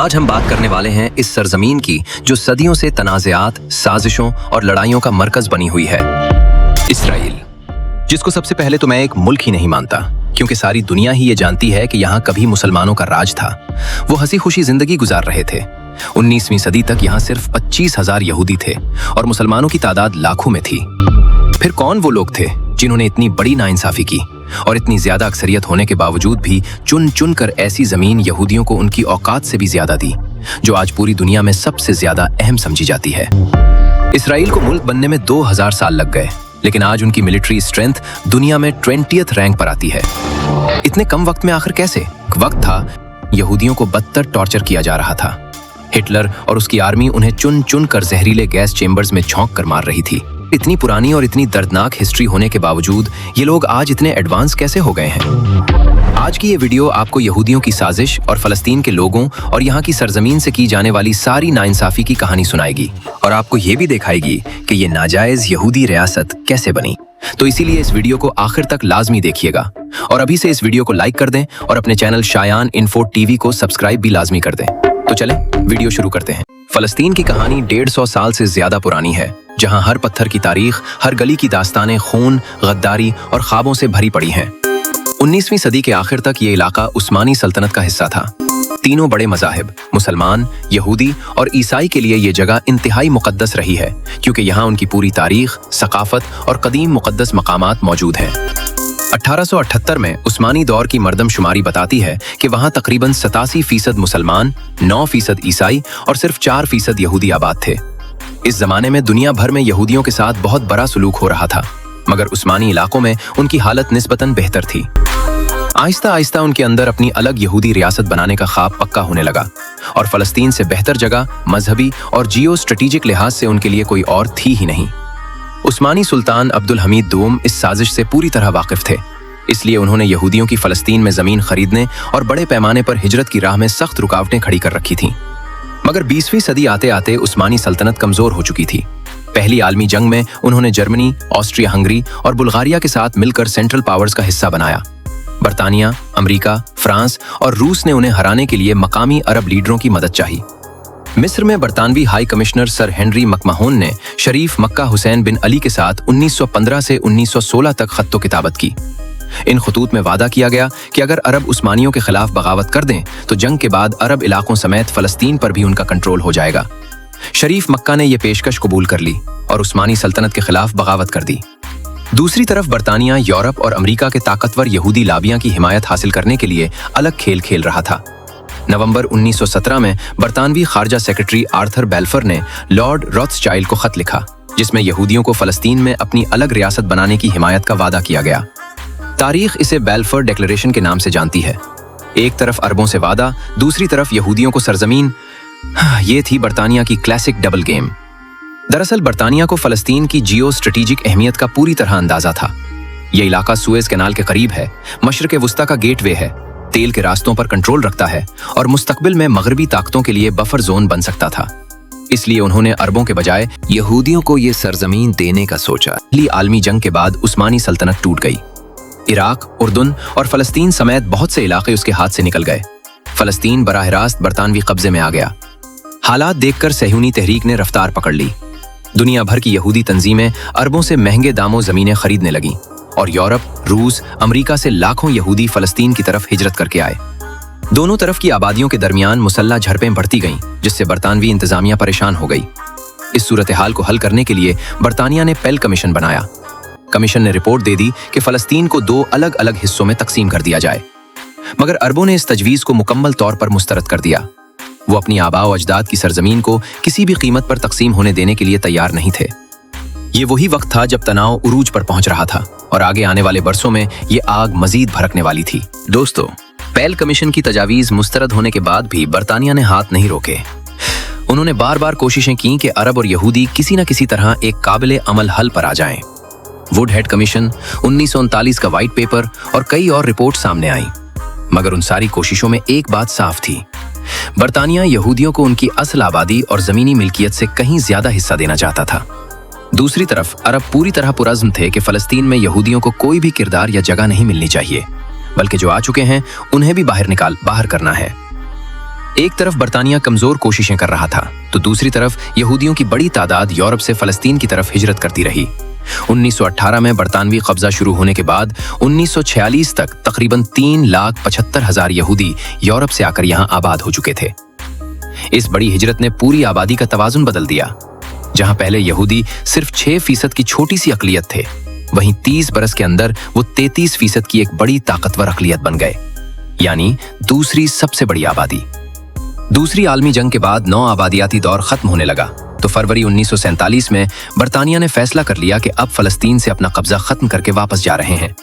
आज हम बात करने वाले हैं इस सरजमीन की जो सदियों से तनाज़ात, साजिशों और लड़ाइयों का मरकज बनी हुई है, इसराइल, जिसको सबसे पहले तो मैं एक मुल्क ही नहीं मानता, क्योंकि सारी दुनिया ही ये जानती है कि यहाँ कभी मुसलमानों का राज था। वो हंसी खुशी जिंदगी गुजार रहे थे। 19वीं सदी तक यहाँ सिर्फ 25,000 यहूदी थे और मुसलमानों की तादाद लाखों में थी। फिर कौन वो लोग थे जिन्होंने इतनी बड़ी नाइंसाफी की और इतनी ज्यादा अक्सरियत होने के बावजूद भी चुन चुन कर ऐसी जमीन यहूदियों को उनकी औकात से भी ज्यादा दी, जो आज पूरी दुनिया में सबसे ज्यादा अहम समझी जाती है। इसराइल को मुल्क बनने में 2000 साल लग गए, लेकिन आज उनकी मिलिट्री स्ट्रेंथ दुनिया में 20th रैंक पर आती है। इतने कम वक्त में आखिर कैसे? वक्त था यहूदियों को बदतर टॉर्चर किया जा रहा था। हिटलर और उसकी आर्मी उन्हें चुन चुन कर जहरीले गैस चेम्बर्स में झोंक कर मार रही थी। इतनी पुरानी और इतनी दर्दनाक हिस्ट्री होने के बावजूद ये लोग आज इतने एडवांस कैसे हो गए हैं? आज की ये वीडियो आपको यहूदियों की साजिश और फलस्तीन के लोगों और यहाँ की सरजमीन से की जाने वाली सारी नाइंसाफी की कहानी सुनाएगी और आपको ये भी दिखाएगी कि ये नाजायज यहूदी रियासत कैसे बनी। तो इसीलिए इस वीडियो को आखिर तक लाजमी देखिएगा और अभी से इस वीडियो को लाइक कर दें और अपने चैनल शायान इन्फो टीवी को सब्सक्राइब भी लाजमी कर दें। तो चलें वीडियो शुरू करते हैं। फलस्तीन की कहानी 150 साल से ज्यादा पुरानी है, जहां हर पत्थर की तारीख, हर गली की दास्तानें खून, गद्दारी और ख्वाबों से भरी पड़ी हैं। 19वीं सदी के आखिर तक ये इलाका उस्मानी सल्तनत का हिस्सा था। तीनों बड़े मज़ाहिब, मुसलमान, यहूदी और ईसाई के लिए ये जगह इंतहाई मुक़द्दस रही है, क्योंकि यहाँ उनकी पूरी तारीख, सकाफत और कदीम मुक़द्दस मकामात मौजूद हैं। 1878 में उस्मानी दौर की मरदमशुमारी बताती है कि वहाँ तकरीबन 87% मुसलमान, 9% ईसाई और सिर्फ 4% यहूदी आबाद थे। इस जमाने में दुनिया भर में यहूदियों के साथ बहुत बड़ा सुलूक हो रहा था, मगर उस्मानी इलाकों में उनकी हालत निस्बतन बेहतर थी। आहिस्ता आहिस्ता उनके अंदर अपनी अलग यहूदी रियासत बनाने का ख्वाब पक्का होने लगा और फलस्तीन से बेहतर जगह मजहबी और जियो स्ट्रेटेजिक लिहाज से उनके लिए कोई और थी ही नहीं। उस्मानी सुल्तान अब्दुल हमीद दूम इस साजिश से पूरी तरह वाकिफ थे, इसलिए उन्होंने यहूदियों की फलस्तीन में जमीन खरीदने और बड़े पैमाने पर हिजरत की राह में सख्त रुकावटें खड़ी कर रखी थीं। मगर 20वीं सदी आते आते उस्मानी सल्तनत कमजोर हो चुकी थी। पहली आलमी जंग में उन्होंने जर्मनी, ऑस्ट्रिया हंगरी और बुल्गारिया के साथ मिलकर सेंट्रल पावर्स का हिस्सा बनाया। बरतानिया, अमेरिका, फ्रांस और रूस ने उन्हें हराने के लिए मकामी अरब लीडरों की मदद चाही। मिस्र में बरतानवी हाई कमिश्नर सर हेनरी मकमाहोन ने शरीफ मक्का हुसैन बिन अली के साथ 1915 से 1916 तक खत्तो किताबत की। इन खतूत में वादा किया गया कि अगर अरब उस्मानियों के खिलाफ बगावत कर दें तो जंग के बाद अरब इलाकों समेत फलस्तीन पर भी उनका कंट्रोल हो जाएगा। शरीफ मक्का ने यह पेशकश कबूल कर ली और उस्मानी सल्तनत के खिलाफ बगावत कर दी। दूसरी तरफ बरतानिया यूरोप और अमेरिका के ताकतवर यहूदी लाबियां की हिमायत हासिल करने के लिए अलग खेल खेल रहा था। नवंबर 1917 में बरतानवी खारजा सेक्रेटरी आर्थर बेल्फर ने लॉर्ड रॉथस्चाइल्ड को खत लिखा, जिसमें यहूदियों को फलस्तीन में अपनी अलग रियासत बनाने की हिमायत का वादा किया गया। तारीख इसे बेल्फर डिक्लेरेशन के नाम से जानती है। एक तरफ अरबों से वादा, दूसरी तरफ यहूदियों को सरजमीन। ये थी बरतानिया की क्लासिक डबल गेम। दरअसल बरतानिया को फलस्तीन की जियो स्ट्रेटेजिक अहमियत का पूरी तरह अंदाजा था। यह इलाका सुएज कैनाल के करीब है, मशरक़ वुस्ता का गेटवे है, तेल के रास्तों पर कंट्रोल रखता है और मुस्तकबिल में मगरबी ताकतों के लिए बफर जोन बन सकता था। इसलिए उन्होंने अरबों के बजाय यहूदियों को यह सरजमीन देने का सोचा। पहली आलमी जंग के बाद उस्मानी सल्तनत टूट गई। इराक, उर्दुन और फलस्तीन समेत बहुत से इलाके उसके हाथ से निकल गए। फलस्तीन बराह रास्त बरतानवी कब्जे में आ गया। हालात देखकर सहयूनी तहरीक ने रफ्तार पकड़ ली। दुनिया भर की यहूदी तंजीमें अरबों से महंगे दामों जमीनें खरीदने लगीं और यूरोप, रूस, अमेरिका से लाखों यहूदी फलस्तीन की तरफ हिजरत करके आए। दोनों तरफ की आबादियों के दरमियान मुसल्ला झड़पें बढ़ती गईं, जिससे बरतानवी इंतजामिया परेशान हो गई। इस सूरत हाल को हल करने के लिए बरतानिया ने पेल कमीशन बनाया। कमीशन ने रिपोर्ट दे दी कि फलस्तीन को 2 अलग अलग हिस्सों में तकसीम कर दिया जाए, मगर अरबों ने इस तजवीज को मुकम्मल तौर पर मुस्तरद कर दिया। वो अपनी आबाओ अजदाद की सरजमीन को किसी भी कीमत पर तकसीम होने देने के लिए तैयार नहीं थे। ये वही वक्त था जब तनाव उरूज पर पहुंच रहा था और आगे आने वाले बरसों में ये आग मजीद भड़कने वाली थी। दोस्तों, पेल कमीशन की तजावीज मुस्तरद होने के बाद भी बरतानिया ने हाथ नहीं रोके। उन्होंने बार बार कोशिशें की कि अरब और यहूदी किसी न किसी तरह एक काबिल अमल हल पर आ जाएं। वुडहेड कमीशन, 1939 का व्हाइट पेपर और कई और रिपोर्ट सामने आई, मगर उन सारी कोशिशों में एक बात साफ थी। बरतानिया यहूदियों को उनकी असल आबादी और जमीनी मिल्कियत से कहीं ज्यादा हिस्सा देना चाहता था। दूसरी तरफ अरब पूरी तरह पुरज़्म थे कि फलस्तीन में यहूदियों को कोई भी किरदार या जगह नहीं मिलनी चाहिए, बल्कि जो आ चुके हैं उन्हें भी बाहर करना है। एक तरफ बरतानिया कमजोर कोशिशें कर रहा था तो दूसरी तरफ यहूदियों की बड़ी तादाद यूरोप से फलस्तीन की तरफ हिजरत करती रही। 1918 में बरतानवी कब्जा शुरू होने के बाद 1946 तक तकरीबन 3,75,000 यहूदी यूरोप से आकर यहाँ आबाद हो चुके थे। इस बड़ी हिजरत ने पूरी आबादी का तवाजुन बदल दिया। जहां पहले यहूदी सिर्फ 6% की छोटी सी अकलियत थे, वहीं 30 बरस के अंदर वो 33% की एक बड़ी ताकतवर अकलियत बन गए, यानी दूसरी सबसे बड़ी आबादी। दूसरी आलमी जंग के बाद नौ आबादियाती दौर खत्म होने लगा तो फरवरी 1947 में बरतानिया ने फैसला कर लिया कि अब फलस्तीन से अपना कब्जा खत्म करके वापस जा रहे हैं।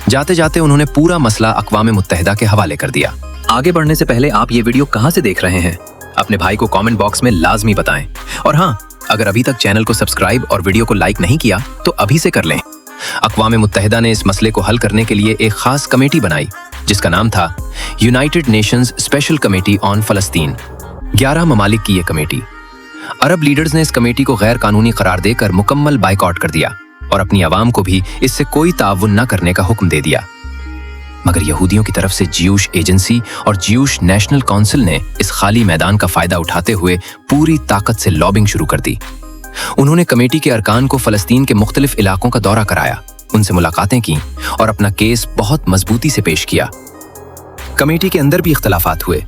जाते जाते उन्होंने पूरा मसला अक़वाम मुत्तहिदा के हवाले कर दिया। आगे बढ़ने से पहले आप ये वीडियो कहां से देख रहे हैं, अपने भाई को कमेंट बॉक्स में लाजमी बताएं। और हाँ, अगर अभी तक चैनल को सब्सक्राइब और वीडियो को लाइक नहीं किया तो अभी से कर लें। अक़वाम मुत्तहिदा ने इस मसले को हल करने के लिए एक खास कमेटी बनाई जिसका नाम था United Nations Special Committee on फलस्तीन। 11 ममालिक की यह कमेटी। अरब लीडर्स ने इस कमेटी को गैर कानूनी करार देकर मुकम्मल बाइकआउट कर दिया और अपनी आवाम को भी इससे कोई ताउन न करने का हुक्म दे दिया। मगर यहूदियों की तरफ से ज्यूश एजेंसी और ज्यूश नेशनल काउंसिल ने इस खाली मैदान का फायदा उठाते हुए पूरी ताकत से लॉबिंग शुरू कर दी। उन्होंने कमेटी के अरकान को फलस्तीन के मुख्तलिफ इलाकों का दौरा कराया, उनसे मुलाकातें की और अपना केस बहुत मजबूती से पेश किया। कमेटी के अंदर भी इख्तलाफात हुए।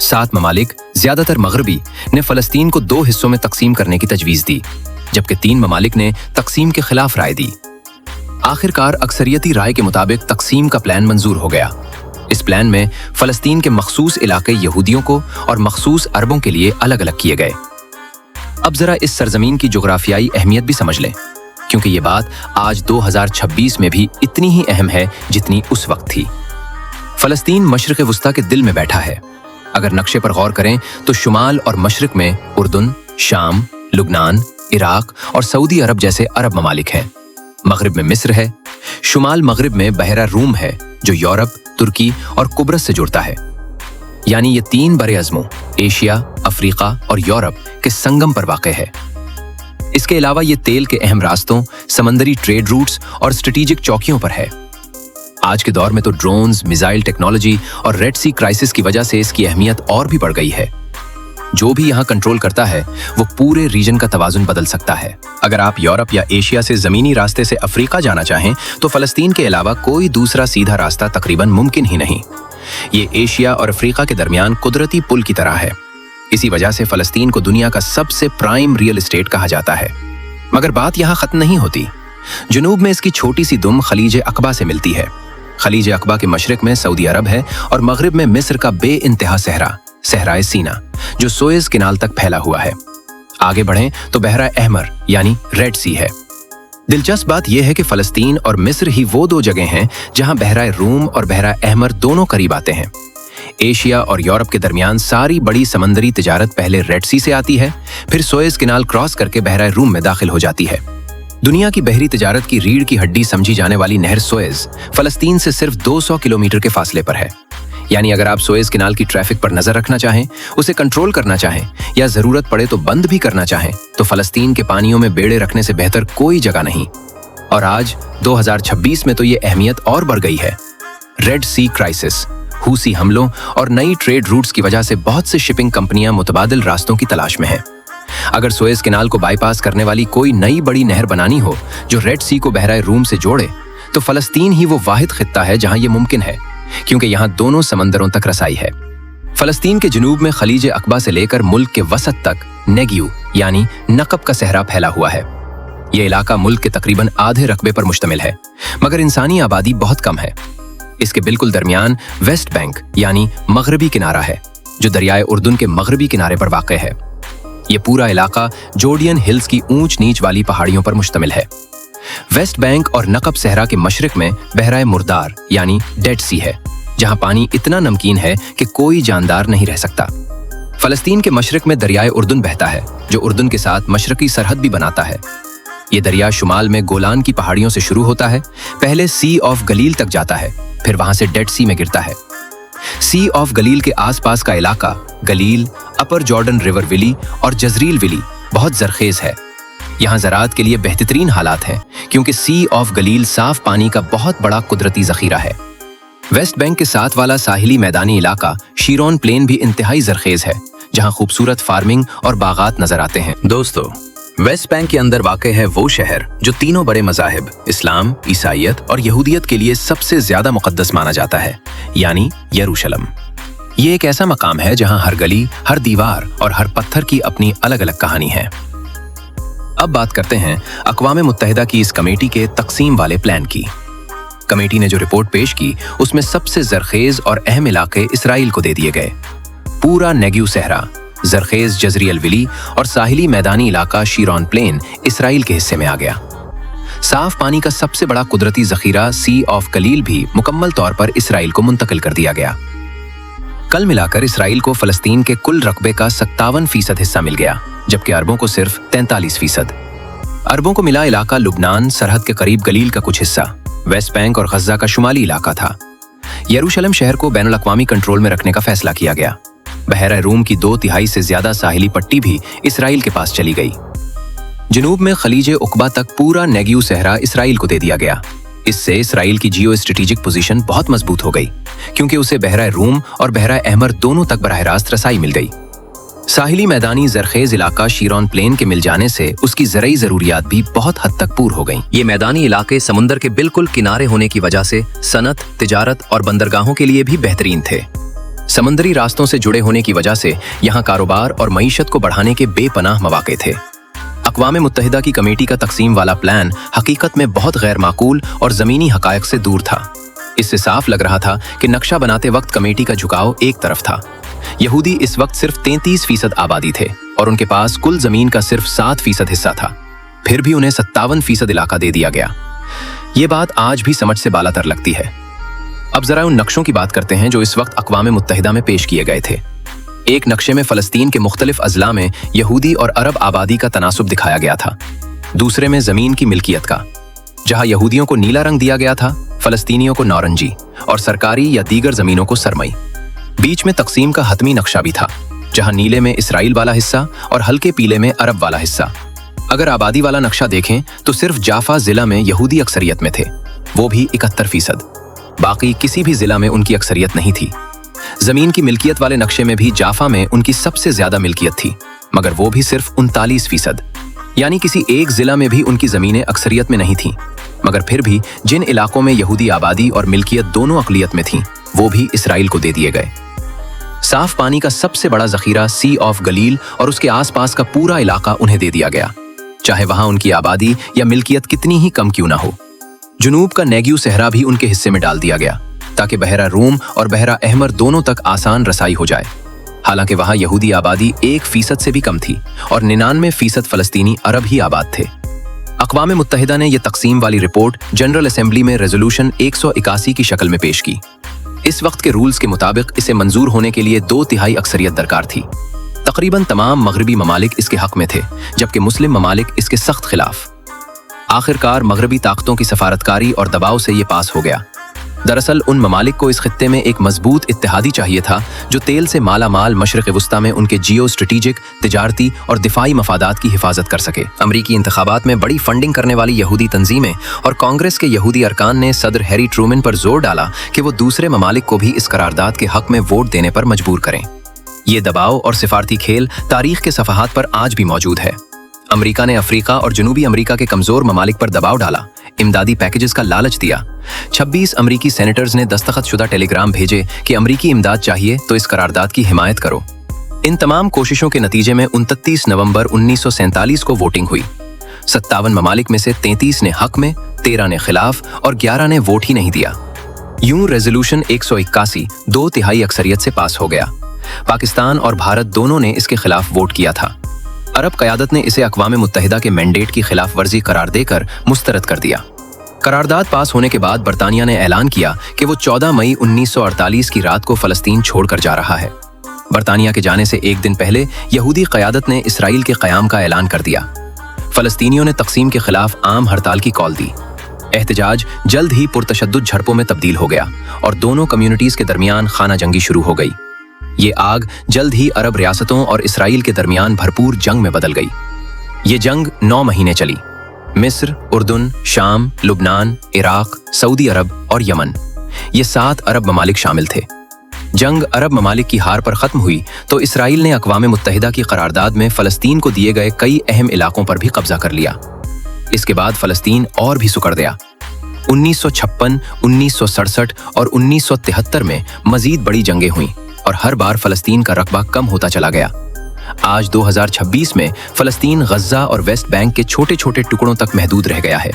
7 ममालिक, ज्यादातर मगरबी, ने फलस्तीन को 2 हिस्सों में तकसीम करने की तजवीज दी, जबकि 3 ममालिक ने तकसीम के खिलाफ राय दी। आखिरकार अक्सरियती राय के मुताबिक तकसीम का प्लान मंजूर हो गया। इस प्लान में फलस्तीन के मखसूस इलाके यहूदियों को और मखसूस अरबों के लिए अलग अलग किए गए। अब जरा इस सरजमीन की जोग्राफियाई अहमियत भी समझ लें, क्योंकि ये बात आज 2026 में भी इतनी ही अहम है जितनी उस वक्त थी। फलस्तीन मशरिक़ वुस्ता के दिल में बैठा है। अगर नक्शे पर गौर करें तो शुमाल और मशरिक़ में उर्दुन, शाम, लुबनान, इराक और सऊदी अरब जैसे अरब ममालिक हैं। मगरिब में मिस्र है। शुमाल मगरिब में बहरा रूम है जो यूरोप, तुर्की और कुब्रस से जुड़ता है। यानी ये 3 बड़े अज़मों एशिया, अफ्रीका और यूरोप के संगम पर वाक़ है। इसके अलावा ये तेल के अहम रास्तों, समंदरी ट्रेड रूट्स और स्ट्रेटेजिक चौकियों पर है। आज के दौर में तो ड्रोन्स, मिसाइल टेक्नोलॉजी और रेड सी क्राइसिस की वजह से इसकी अहमियत और भी बढ़ गई है। जो भी यहाँ कंट्रोल करता है वो पूरे रीजन का तवाजुन बदल सकता है। अगर आप यूरोप या एशिया से जमीनी रास्ते से अफ्रीका जाना चाहें तो फलस्तीन के अलावा कोई दूसरा सीधा रास्ता तकरीबन मुमकिन ही नहीं। ये एशिया और अफ्रीका के दरमियान कुदरती पुल की तरह है। इसी वजह से फलस्तीन को दुनिया का सबसे प्राइम रियल एस्टेट कहा जाता है। मगर बात यहाँ खत्म नहीं होती। जुनूब में इसकी छोटी सी दुम खलीज अकबा से मिलती है। खलीज अकबा के मशरिक में सऊदी अरब है और मगरिब में मिस्र का बेइंतहा सहरा, सहराए सीना, जो सोएज किनाल तक फैला हुआ है। आगे बढ़ें तो बहरा अहमर यानी रेड सी है। दिलचस्प बात यह है कि फलस्तीन और मिस्र ही वो 2 जगह हैं जहां बहरा रूम और बहरा अहमर दोनों करीब आते हैं। एशिया और यूरोप के दरमियान सारी बड़ी समंदरी तिजारत पहले रेड सी से आती है, फिर सोएज किनाल क्रॉस करके बहरा रूम में दाखिल हो जाती है। दुनिया की बहरी तिजारत की रीढ़ की हड्डी समझी जाने वाली नहर सोएज फलस्तीन से सिर्फ 200 किलोमीटर के फासले पर है। यानी अगर आप सोएज किनाल की ट्रैफिक पर नजर रखना चाहें, उसे कंट्रोल करना चाहें या जरूरत पड़े तो बंद भी करना चाहें तो फलस्तीन के पानियों में बेड़े रखने से बेहतर कोई जगह नहीं। और आज 2026 में तो ये अहमियत और बढ़ गई है। रेड सी क्राइसिस, हूसी हमलों और नई ट्रेड रूट्स की वजह से बहुत से शिपिंग कंपनियां मुतबादिल रास्तों की तलाश में हैं। अगर सोएज किनाल को बाईपास करने वाली कोई नई बड़ी नहर बनानी हो जो रेड सी को बहराए रूम से जोड़े, तो फलस्तीन ही वो वाहिद खित्ता है जहां ये मुमकिन है, क्योंकि यहाँ दोनों समंदरों तक रसाई है। फलस्तीन के जुनूब में खलीज अकबा से लेकर मुल्क के वसत तक नेगियू यानी नकब का सहरा फैला हुआ है। यह इलाका मुल्क के तकरीबन आधे रकबे पर मुश्तमिल है, मगर इंसानी आबादी बहुत कम है। इसके बिल्कुल दरमियान वेस्ट बैंक यानी मगरबी किनारा है, जो दरियाए उर्दुन के मगरबी किनारे पर वाक़ है। ये पूरा इलाका जोर्डियन हिल्स की ऊंच नीच वाली पहाड़ियों पर मुश्तमिल है। वेस्ट बैंक और नकब सहरा के मशरिक में बहराए मुर्दार यानी डेड सी है, जहां पानी इतना नमकीन है कि कोई जानदार नहीं रह सकता। फलस्तीन के मशरिक में दरियाए उर्दुन बहता है, जो उर्दुन के साथ मशरकी सरहद भी बनाता है। ये दरिया शुमाल में गोलान की पहाड़ियों से शुरू होता है, पहले सी ऑफ गलील तक जाता है, फिर वहां से डेड सी में गिरता है। सी ऑफ गलील के आसपास का इलाका गलील, अपर जॉर्डन रिवर विली और जजरील विली बहुत जरखेज है। यहाँ ज़राअत के लिए बेहतरीन हालात हैं, क्योंकि सी ऑफ गलील साफ पानी का बहुत बड़ा कुदरती ज़ख़ीरा है। वेस्ट बैंक के साथ वाला साहिली मैदानी इलाका शीरोन प्लेन भी इंतहाई जरखेज है, जहां खूबसूरत फार्मिंग और बागात नजर आते हैं। दोस्तों, वेस्ट बैंक के अंदर वाक़े है वो शहर जो तीनों बड़े मज़ाहिब इस्लाम, ईसाइयत और यहूदियत के लिए सबसे ज्यादा मुक़द्दस माना जाता है, यानी यरूशलम। ये एक ऐसा मकाम है जहां हर गली, हर दीवार और हर पत्थर की अपनी अलग अलग कहानी है। अब बात करते हैं अक़वाम मुत्तहिदा की इस कमेटी के तक़सीम वाले प्लान की। कमेटी ने जो रिपोर्ट पेश की उसमें सबसे जरखेज और अहम इलाके इसराइल को दे दिए गए। पूरा नेगेव सहरा, जरखेज जजरी अलविली और साहिली मैदानी इलाका शीरोन प्लेन इसराइल के हिस्से में आ गया। साफ पानी का सबसे बड़ा कुदरती जखीरा सी ऑफ गलील भी मुकम्मल तौर पर इसराइल को मुंतकिल कर दिया गया। कल मिलाकर इसराइल को फलस्तीन के कुल रकबे का 57% हिस्सा मिल गया, जबकि अरबों को सिर्फ 43%। अरबों को मिला इलाका लुबनान सरहद के करीब गलील का कुछ हिस्सा, वेस्ट बैंक और गज्जा का शुमाली इलाका था। यरूशलम शहर को बैनुल अक़वामी कंट्रोल में रखने का फैसला किया गया। बहरा रूम की 2/3 से ज्यादा साहिली पट्टी भी इसराइल के पास चली गई। जनूब में खलीज उक़बा तक पूरा नेगेव सहरा इसराइल को दे दिया गया। इससे इसराइल की जियो स्ट्रेटेजिक पोजीशन बहुत मजबूत हो गई, क्योंकि उसे बहरा रूम और बहरा अहमर दोनों तक बराह रास्त रसाई मिल गई। साहिली मैदानी जरखेज इलाका शीरोन प्लेन के मिल जाने से उसकी ज़रई ज़रूरियात भी बहुत हद तक पूर हो गईं। ये मैदानी इलाके समुंदर के बिल्कुल किनारे होने की वजह से सनत, तिजारत और बंदरगाहों के लिए भी बेहतरीन थे। समुद्री रास्तों से जुड़े होने की वजह से यहाँ कारोबार और मईशत को बढ़ाने के बेपनाह मौके थे। अक़वाम मुत्तहिदा की कमेटी का तक़सीम वाला प्लान हकीकत में बहुत गैर माकूल और ज़मीनी हक़ाइक़ से दूर था। इससे साफ लग रहा था कि नक्शा बनाते वक्त कमेटी का झुकाव एक तरफ था। यहूदी इस वक्त सिर्फ 33% आबादी थे और उनके पास कुल ज़मीन का सिर्फ 7% हिस्सा था। फिर भी उन्हें 57% इलाका दे दिया गया। ये बात आज भी समझ से बालातर लगती है। अब जरा उन नक्शों की बात करते हैं जो इस वक्त अक़वाम मुत्तहिदा में पेश किए गए थे। एक नक्शे में फ़लस्तीन के मुख्तलिफ अज़ला में यहूदी और अरब आबादी का तनासुब दिखाया गया था। दूसरे में ज़मीन की मिल्कियत का, जहाँ यहूदियों को नीला रंग दिया गया था, फ़लस्तीनियों को नारंगी और सरकारी या दीगर ज़मीनों को सरमई। बीच में तक़सीम का हतमी नक्शा भी था, जहाँ नीले में इसराइल वाला हिस्सा और हल्के पीले में अरब वाला हिस्सा। अगर आबादी वाला नक्शा देखें तो सिर्फ जाफा ज़िला में यहूदी अक्सरियत में थे, वो भी 71%। बाकी किसी भी ज़िला में उनकी अक्सरियत नहीं थी। ज़मीन की मिल्कियत वाले नक्शे में भी जाफा में उनकी सबसे ज़्यादा मिल्कियत थी, मगर वो भी सिर्फ 39%। यानी किसी एक ज़िला में भी उनकी ज़मीनें अक्सरियत में नहीं थीं। मगर फिर भी जिन इलाकों में यहूदी आबादी और मिल्कियत दोनों अक़लियत में थीं, वो भी इसराइल को दे दिए गए। साफ पानी का सबसे बड़ा ज़ख़ीरा सी ऑफ गलील और उसके आसपास का पूरा इलाका उन्हें दे दिया गया, चाहे वहां उनकी आबादी या मिल्कियत कितनी ही कम क्यों ना हो। जुनूब का नेगेव सहरा भी उनके हिस्से में डाल दिया गया, ताकि बहरा रूम और बहरा अहमर दोनों तक आसान रसाई हो जाए। हालांकि वहां यहूदी आबादी 1% से भी कम थी और 99% फ़लस्तीनी अरब ही आबाद थे। अक़वाम मुत्तहिदा ने यह तक़सीम वाली रिपोर्ट जनरल असेंबली में रेजोल्यूशन 181 की शक्ल में पेश की। इस वक्त के रूल्स के मुताबिक इसे मंजूर होने के लिए 2/3 अक्सरियत दरकार थी। तकरीबन तमाम मगरबी ममालिक इसके हक में थे, जबकि मुस्लिम ममालिक इसके सख्त खिलाफ। आखिरकार मगरबी ताकतों की सफारतकारी और दबाव से ये पास हो गया। दरअसल उन ममालिक को इस खित्ते में एक मजबूत इत्तेहादी चाहिए था जो तेल से माला माल मशरिक़ वस्ता में उनके जियो स्ट्रेटेजिक, तिजारती और दिफाई मफादात की हिफाजत कर सके। अमरीकी इंतखाबात में बड़ी फंडिंग करने वाली यहूदी तंजीमें और कांग्रेस के यहूदी अरकान ने सदर हैरी ट्रूमन पर जोर डाला कि वो दूसरे ममालिक को भी इस करारदाद के हक में वोट देने पर मजबूर करें। ये दबाव और सिफारती खेल तारीख के सफ़हात पर आज भी मौजूद है। अमेरिका ने अफ्रीका और जनूबी अमेरिका के कमजोर ममालिक पर दबाव डाला, इमदादी पैकेजेस का लालच दिया। 26 अमेरिकी सेनेटर्स ने दस्तखतशुदा टेलीग्राम भेजे कि अमेरिकी इमदाद चाहिए तो इस करारदाद की हिमायत करो। इन तमाम कोशिशों के नतीजे में 29 नवंबर 1947 को वोटिंग हुई। 57 ममालिक में से 33 ने हक में, 13 ने खिलाफ और 11 ने वोट ही नहीं दिया। यूं रेजोल्यूशन 181 2/3 अक्सरियत से पास हो गया। पाकिस्तान और भारत दोनों ने इसके खिलाफ वोट किया था। अरब क़यादत ने इसे अक़वाम मुत्तहिदा के मैंडेट की खिलाफ वर्जी करार देकर मुस्तरद कर दिया। करारदाद पास होने के बाद बरतानिया ने ऐलान किया कि वो 14 मई 1948 की रात को फ़लस्तीन छोड़कर जा रहा है। बरतानिया के जाने से एक दिन पहले यहूदी क़यादत ने इसराइल के क़याम का ऐलान कर दिया। फ़लस्तीनियों ने तक़सीम के खिलाफ आम हड़ताल की कॉल दी। एहतजाज जल्द ही पुरतशद्दुद झड़पों में तब्दील हो गया और दोनों कम्युनिटीज़ के दरमियान खाना जंगी शुरू हो गई। ये आग जल्द ही अरब रियासतों और इसराइल के दरमियान भरपूर जंग में बदल गई। ये जंग 9 महीने चली। मिस्र, उर्दुन, शाम, लुबनान, इराक, सऊदी अरब और यमन, ये 7 अरब ममालिक शामिल थे। जंग अरब ममालिक की हार पर खत्म हुई तो इसराइल ने अक़वाम मुत्तहिदा की करारदाद में फ़लस्तीन को दिए गए कई अहम इलाकों पर भी कब्जा कर लिया। इसके बाद फ़लस्तीन और भी सुकड़ गया। 1956, 1967 और 1973 में मजीद बड़ी जंगें हुईं और हर बार फ़लस्तीन का रकबा कम होता चला गया। आज 2026 में फ़लस्तीन गज़ा और वेस्ट बैंक के छोटे छोटे टुकड़ों तक महदूद रह गया है।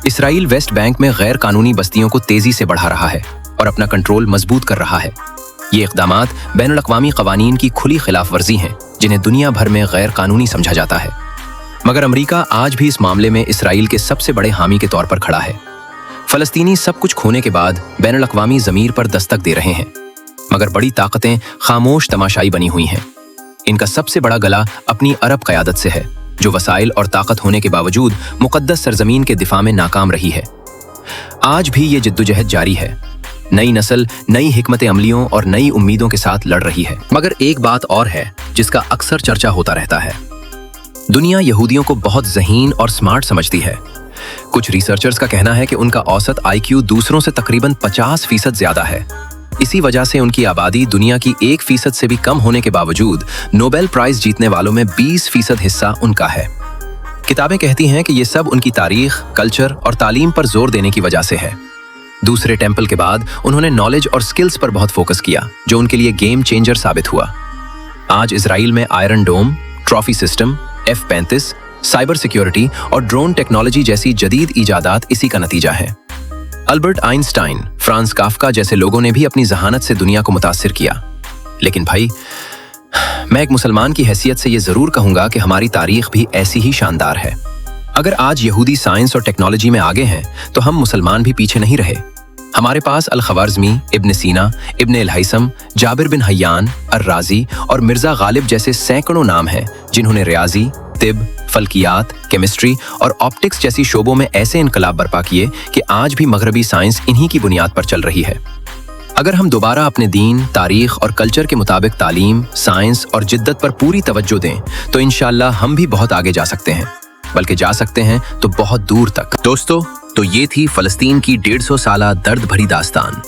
इसराइल वेस्ट बैंक में गैर कानूनी बस्तियों को तेजी से बढ़ा रहा है और अपना कंट्रोल मजबूत कर रहा है। ये इक़दामात बैनुल अक़वामी क़वानीन की खुली खिलाफ वर्जी हैं, जिन्हें दुनिया भर में गैर कानूनी समझा जाता है। मगर अमेरिका आज भी इस मामले में इसराइल के सबसे बड़े हामी के तौर पर खड़ा है। फ़लस्तीनी सब कुछ खोने के बाद बैनुल अक़वामी ज़मीर पर दस्तक दे रहे हैं, मगर बड़ी ताकतें खामोश तमाशाई बनी हुई हैं। इनका सबसे बड़ा गला अपनी अरब क़यादत से है, जो वसाइल और ताकत होने के बावजूद मुक़द्दस सरज़मीन के दिफा में नाकाम रही है। आज भी ये जिद्दोजहद जारी है। नई नस्ल नई हिकमत अमलियों और नई उम्मीदों के साथ लड़ रही है। मगर एक बात और है जिसका अक्सर चर्चा होता रहता है। दुनिया यहूदियों को बहुत ज़हीन और स्मार्ट समझती है। कुछ रिसर्चर्स का कहना है कि उनका औसत IQ दूसरों से तकरीबन 50% ज़्यादा है। इसी वजह से उनकी आबादी दुनिया की 1% से भी कम होने के बावजूद नोबेल प्राइज जीतने वालों में 20% हिस्सा उनका है। किताबें कहती हैं कि ये सब उनकी तारीख, कल्चर और तालीम पर जोर देने की वजह से है। दूसरे टेम्पल के बाद उन्होंने नॉलेज और स्किल्स पर बहुत फोकस किया, जो उनके लिए गेम चेंजर साबित हुआ। आज इजराइल में iron dome, trophy system, F-35, cyber security और ड्रोन टेक्नोलॉजी जैसी जदीद इजादात इसी का नतीजा है। अल्बर्ट आइंस्टाइन, फ्रांस काफ्का जैसे लोगों ने भी अपनी जहानत से दुनिया को मुतासिर किया। लेकिन भाई, मैं एक मुसलमान की हैसियत से ये जरूर कहूंगा कि हमारी तारीख भी ऐसी ही शानदार है। अगर आज यहूदी साइंस और टेक्नोलॉजी में आगे हैं, तो हम मुसलमान भी पीछे नहीं रहे। हमारे पास अल-ख़वारिज़मी, इब्न सीना, इब्न अल-हैसम, जाबिर बिन हय्यान, अर-राज़ी और मिर्ज़ा गालिब जैसे सैकड़ों नाम हैं जिन्होंने रियाजी, तिब, फल्कियात, केमिस्ट्री और ऑप्टिक्स जैसी शोबों में ऐसे इनकलाब बर्पा किए कि आज भी मगरबी साइंस इन्हीं की बुनियाद पर चल रही है। अगर हम दोबारा अपने दीन, तारीख और कल्चर के मुताबिक तालीम, साइंस और जिद्दत पर पूरी तवज्जो दें, तो इंशाअल्लाह हम भी बहुत आगे जा सकते हैं, बल्कि जा सकते हैं तो बहुत दूर तक। दोस्तों, तो ये थी फ़लस्तीन की 150 साला दर्द भरी दास्तान।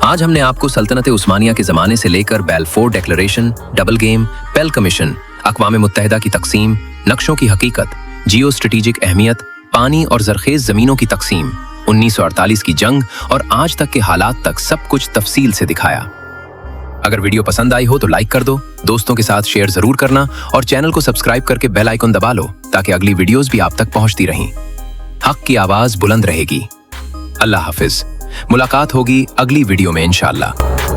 आज हमने आपको सल्तनत उस्मानिया के ज़माने से लेकर बैलफोर डिक्लेरेशन, डबल गेम, पेल कमीशन, अक़वाम मुत्तहिदा की तक़सीम, नक्शों की हकीकत, जियो स्ट्रेटेजिक अहमियत, पानी और ज़रख़ेज़ ज़मीनों की तक़सीम, 1948 की जंग और आज तक के हालात तक सब कुछ तफसील से दिखाया। अगर वीडियो पसंद आई हो तो लाइक कर दो, दोस्तों के साथ शेयर ज़रूर करना और चैनल को सब्सक्राइब करके बेल आइकन दबा लो ताकि अगली वीडियोज़ भी आप तक पहुँचती रहें। हक़ की आवाज़ बुलंद रहेगी। अल्लाह हाफ़िज़। मुलाकात होगी अगली वीडियो में इंशाअल्लाह।